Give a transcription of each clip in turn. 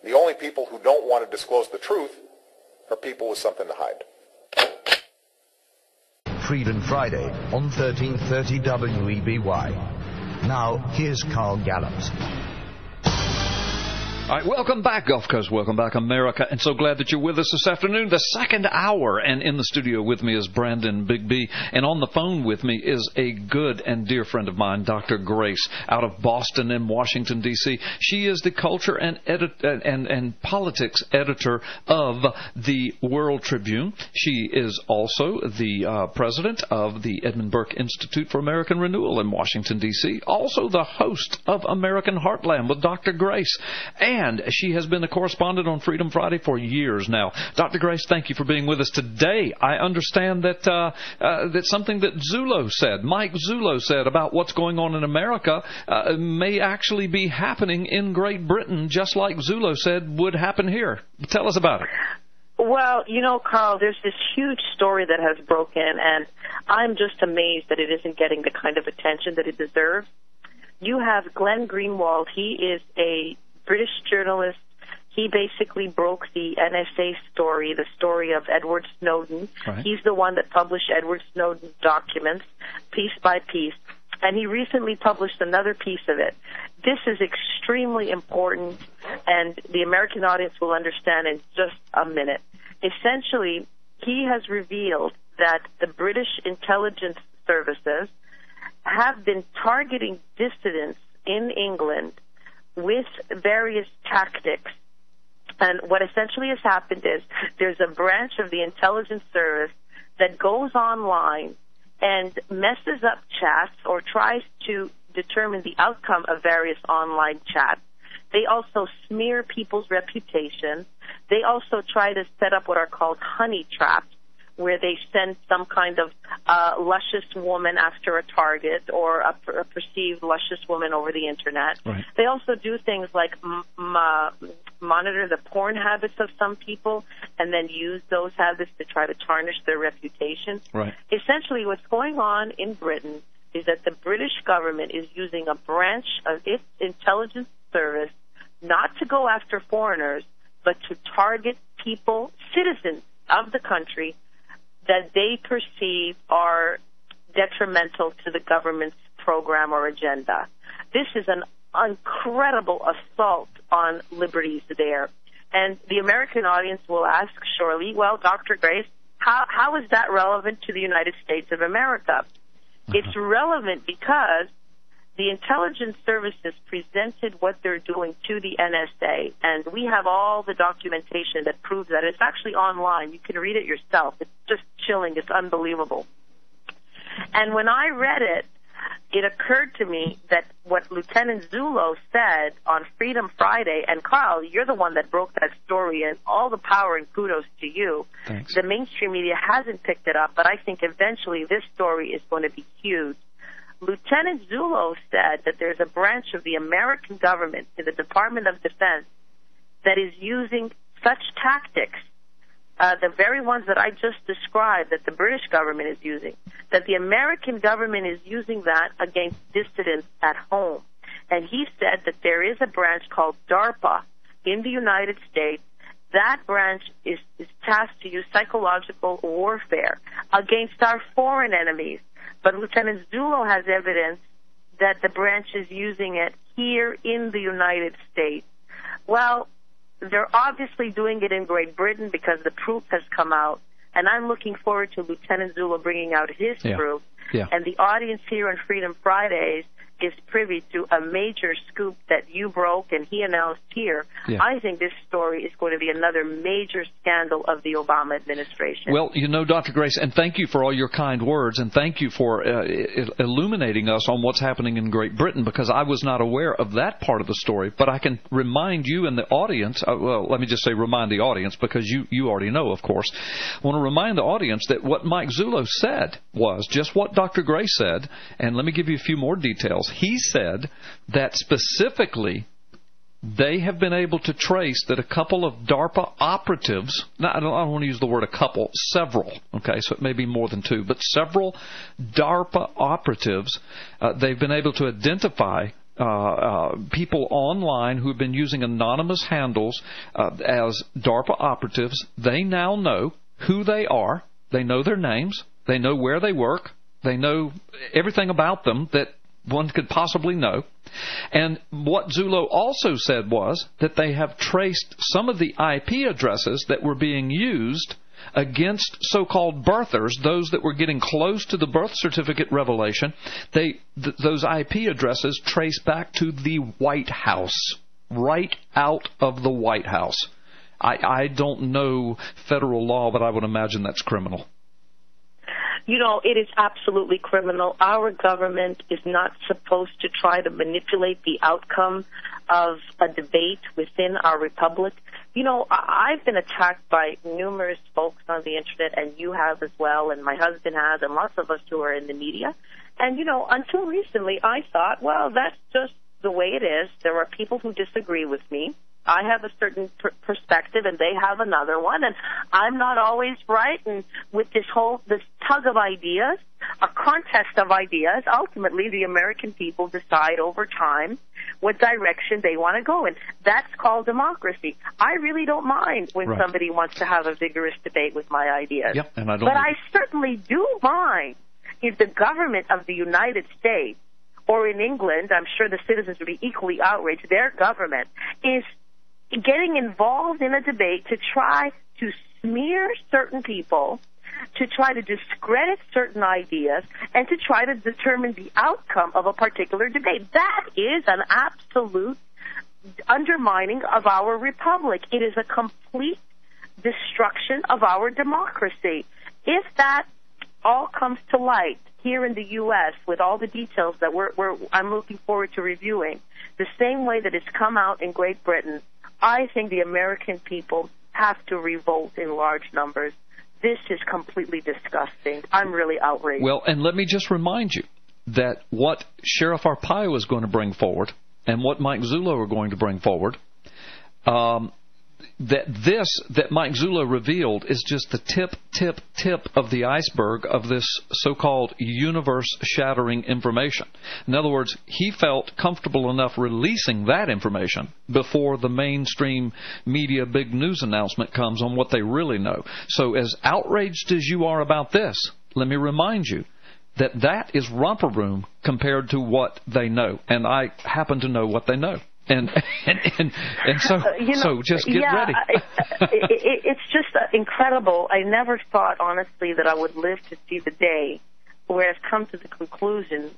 The only people who don't want to disclose the truth are people with something to hide. Freedom Friday on 1330 WEBY. Now, here's Carl Gallops. All right, welcome back, Gulf Coast. Welcome back, America. And so glad that you're with us this afternoon, the second hour. And in the studio with me is Brandon Big B. And on the phone with me is a good and dear friend of mine, Dr. Grace, out of Boston and Washington, D.C. She is the culture and politics editor of the World Tribune. She is also the president of the Edmund Burke Institute for American Renewal in Washington, D.C., also the host of American Heartland with Dr. Grace. And she has been a correspondent on Freedom Friday for years now. Dr. Grace, thank you for being with us today. I understand that that something that Mike Zullo said about what's going on in America may actually be happening in Great Britain, just like Zullo said would happen here. Tell us about it. Well, you know, Carl, there's this huge story that has broken, and I'm just amazed that it isn't getting the kind of attention that it deserves. You have Glenn Greenwald. He is a British journalist. He basically broke the NSA story, the story of Edward Snowden. Right. He's the one that published Edward Snowden's documents piece by piece, and he recently published another piece of it. This is extremely important, and the American audience will understand in just a minute. Essentially, he has revealed that the British intelligence services have been targeting dissidents in England with various tactics. And what essentially has happened is there's a branch of the intelligence service that goes online and messes up chats or tries to determine the outcome of various online chats. They also smear people's reputation. They also try to set up what are called honey traps, where they send some kind of luscious woman after a target or a perceived luscious woman over the Internet. Right. They also do things like monitor the porn habits of some people and then use those habits to try to tarnish their reputation. Right. Essentially, what's going on in Britain is that the British government is using a branch of its intelligence service not to go after foreigners, but to target people, citizens of the country, that they perceive are detrimental to the government's program or agenda. This is an incredible assault on liberties there. And the American audience will ask, surely, well, Dr. Grace, how is that relevant to the United States of America? It's relevant because the intelligence services presented what they're doing to the NSA, and we have all the documentation that proves that. It's actually online. You can read it yourself. It's just chilling. It's unbelievable. And when I read it, it occurred to me that what Lieutenant Zullo said on Freedom Friday, and Carl, you're the one that broke that story, and all the power and kudos to you. Thanks. The mainstream media hasn't picked it up, but I think eventually this story is going to be huge. Lieutenant Zullo said that there's a branch of the American government in the Department of Defense that is using such tactics, the very ones that I just described that the British government is using, that the American government is using that against dissidents at home. And he said that there is a branch called DARPA in the United States. That branch is tasked to use psychological warfare against our foreign enemies. But Lieutenant Zullo has evidence that the branch is using it here in the United States. Well, they're obviously doing it in Great Britain because the proof has come out, and I'm looking forward to Lieutenant Zullo bringing out his proof. Yeah. And the audience here on Freedom Fridays is privy to a major scoop that you broke and he announced here. Yeah. I think this story is going to be another major scandal of the Obama administration. Well, you know, Dr. Grace, and thank you for all your kind words, and thank you for illuminating us on what's happening in Great Britain, because I was not aware of that part of the story. But I can remind you and the audience, well, let me just say remind the audience, because you already know, of course. I want to remind the audience that what Mike Zullo said was just what Dr. Grace said, and let me give you a few more details. He said that specifically they have been able to trace that a couple of DARPA operatives, now I don't want to use the word a couple, several, okay, so it may be more than two, but several DARPA operatives, they've been able to identify people online who have been using anonymous handles as DARPA operatives. They now know who they are. They know their names. They know where they work. They know everything about them that one could possibly know. And what Zullo also said was that they have traced some of the IP addresses that were being used against so-called birthers, those that were getting close to the birth certificate revelation. Those IP addresses trace back to the White House, right out of the White House. I don't know federal law, but I would imagine that's criminal. You know, it is absolutely criminal. Our government is not supposed to try to manipulate the outcome of a debate within our republic. You know, I've been attacked by numerous folks on the Internet, and you have as well, and my husband has, and lots of us who are in the media. And, you know, until recently, I thought, well, that's just the way it is. There are people who disagree with me. I have a certain perspective, and they have another one, and I'm not always right. And with this tug of ideas, a contest of ideas, ultimately the American people decide over time what direction they want to go in. That's called democracy. I really don't mind when somebody wants to have a vigorous debate with my ideas. Yep, and I certainly do mind if the government of the United States, or in England, I'm sure the citizens would be equally outraged, their government is getting involved in a debate to try to smear certain people, to try to discredit certain ideas, and to try to determine the outcome of a particular debate. That is an absolute undermining of our republic. It is a complete destruction of our democracy. If that all comes to light here in the U.S. with all the details that I'm looking forward to reviewing, the same way that it's come out in Great Britain, I think the American people have to revolt in large numbers. This is completely disgusting. I'm really outraged. Well, and let me just remind you that what Sheriff Arpaio is going to bring forward and what Mike Zullo are going to bring forward, that Mike Zullo revealed is just the tip of the iceberg of this so-called universe-shattering information. In other words, he felt comfortable enough releasing that information before the mainstream media big news announcement comes on what they really know. So as outraged as you are about this, let me remind you that is romper room compared to what they know. And I happen to know what they know. And so just get ready. It's just incredible. I never thought, honestly, that I would live to see the day where I've come to the conclusion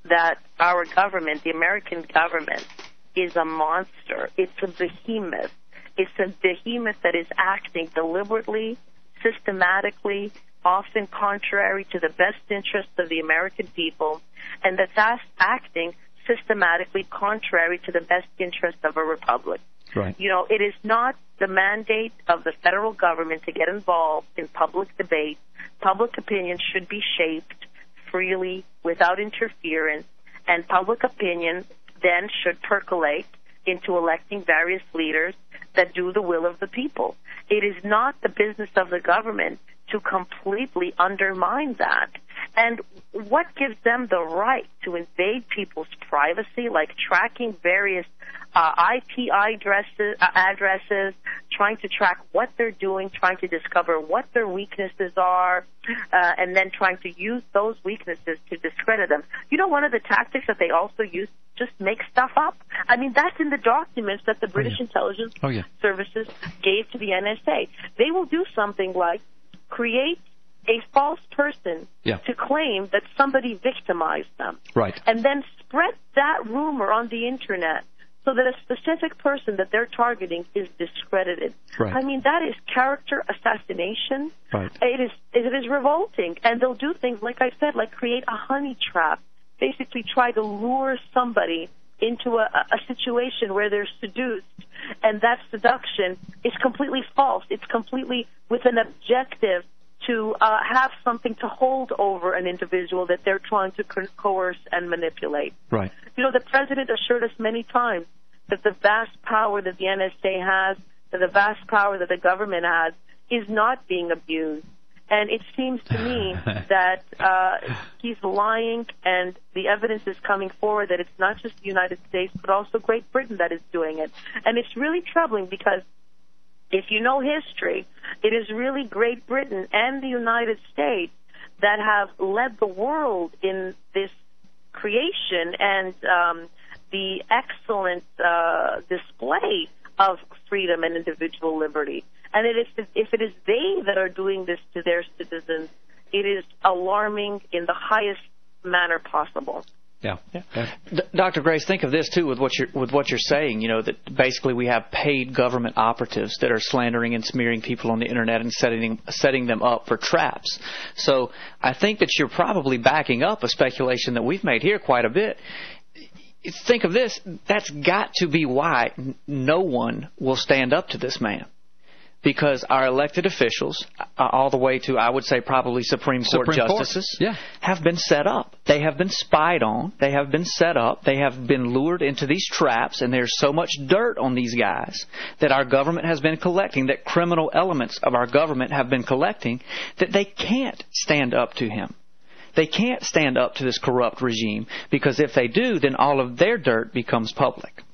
that our government, the American government, is a monster. It's a behemoth. It's a behemoth that is acting deliberately, systematically, often contrary to the best interests of the American people, and that's acting systematically contrary to the best interest of a republic. Right. You know, it is not the mandate of the federal government to get involved in public debate. Public opinion should be shaped freely without interference, and public opinion then should percolate into electing various leaders that do the will of the people. It is not the business of the government to completely undermine that. And what gives them the right to invade people's privacy, like tracking various IP addresses, trying to track what they're doing, trying to discover what their weaknesses are, and then trying to use those weaknesses to discredit them? You know, one of the tactics that they also use, just make stuff up. I mean, that's in the documents that the British intelligence services gave to the NSA. They will do something like create a false person to claim that somebody victimized them. Right. And then spread that rumor on the Internet so that a specific person that they're targeting is discredited. Right. I mean, that is character assassination. Right. It is revolting. And they'll do things, like I said, like create a honey trap, basically try to lure somebody into a situation where they're seduced, and that seduction is completely false. It's completely with an objective to have something to hold over an individual that they're trying to coerce and manipulate. Right. You know, the president assured us many times that the vast power that the NSA has, that the vast power that the government has, is not being abused. And it seems to me that he's lying, and the evidence is coming forward that it's not just the United States, but also Great Britain that is doing it. And it's really troubling because if you know history, it is really Great Britain and the United States that have led the world in this creation and the excellent display of freedom and individual liberty. And if it is they that are doing this to their citizens, it is alarming in the highest manner possible. Yeah. Dr. Grace, think of this too with what you're saying. You know, that basically we have paid government operatives that are slandering and smearing people on the internet and setting them up for traps. So I think that you're probably backing up a speculation that we've made here quite a bit. Think of this. That's got to be why no one will stand up to this man. Because our elected officials, all the way to, I would say, probably Supreme Court justices, have been set up. They have been spied on. They have been set up. They have been lured into these traps, and there's so much dirt on these guys that our government has been collecting, that criminal elements of our government have been collecting, that they can't stand up to him. They can't stand up to this corrupt regime, because if they do, then all of their dirt becomes public.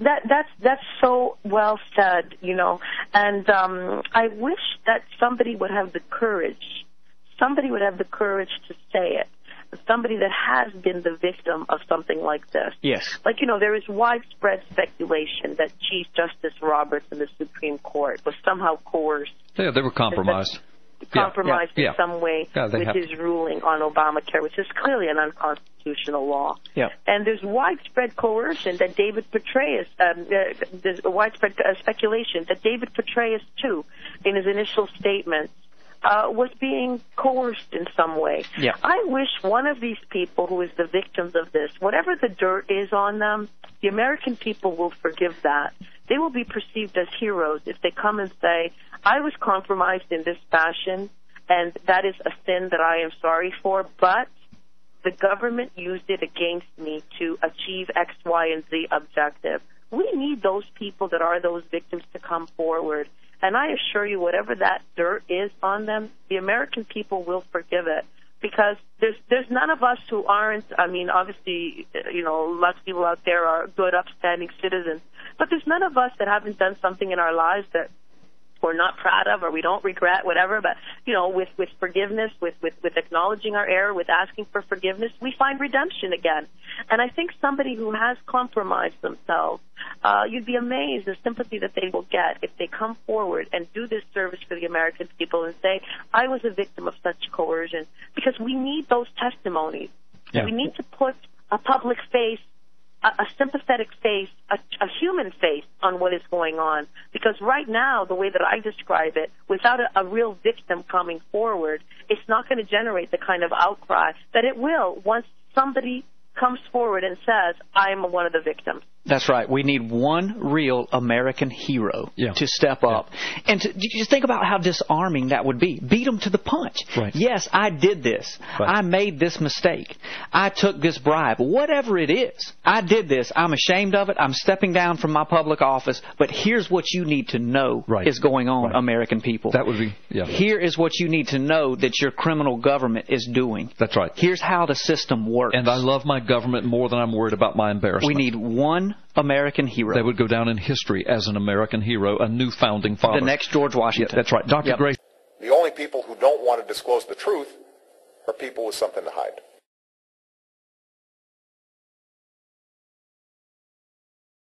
That's so well said, you know, and I wish that somebody would have the courage to say it, somebody that has been the victim of something like this. Yes. Like, you know, there is widespread speculation that Chief Justice Roberts in the Supreme Court was somehow coerced. Yeah, they were compromised. In some way with his ruling on Obamacare, which is clearly an unconstitutional law. Yeah. And there's widespread coercion that David Petraeus, there's widespread speculation that David Petraeus, too, in his initial statements, was being coerced in some way. Yeah. I wish one of these people who is the victims of this, whatever the dirt is on them, the American people will forgive that. They will be perceived as heroes if they come and say, I was compromised in this fashion, and that is a sin that I am sorry for, but the government used it against me to achieve X, Y, and Z objective. We need those people that are those victims to come forward. And I assure you, whatever that dirt is on them, the American people will forgive it. Because there's none of us who aren't, I mean, obviously, you know, lots of people out there are good, upstanding citizens. But there's none of us that haven't done something in our lives that we're not proud of or we don't regret, whatever. But, you know, with forgiveness, with acknowledging our error, with asking for forgiveness, we find redemption again. And I think somebody who has compromised themselves, you'd be amazed the sympathy that they will get if they come forward and do this service for the American people and say, I was a victim of such coercion. Because we need those testimonies. Yeah. We need to put a public face, a sympathetic face, a human face on what is going on. Because right now, the way that I describe it, without a real victim coming forward, it's not going to generate the kind of outcry that it will once somebody comes forward and says, I'm one of the victims. That's right. We need one real American hero to step up. And just think about how disarming that would be. Beat them to the punch. Right. Yes, I did this. Right. I made this mistake. I took this bribe. Whatever it is, I did this. I'm ashamed of it. I'm stepping down from my public office. But here's what you need to know is going on, American people. That would be, Here is what you need to know that your criminal government is doing. That's right. Here's how the system works. And I love my government more than I'm worried about my embarrassment. We need one American hero. They would go down in history as an American hero, a new founding father. The next George Washington. That's right. Dr. Grace. The only people who don't want to disclose the truth are people with something to hide.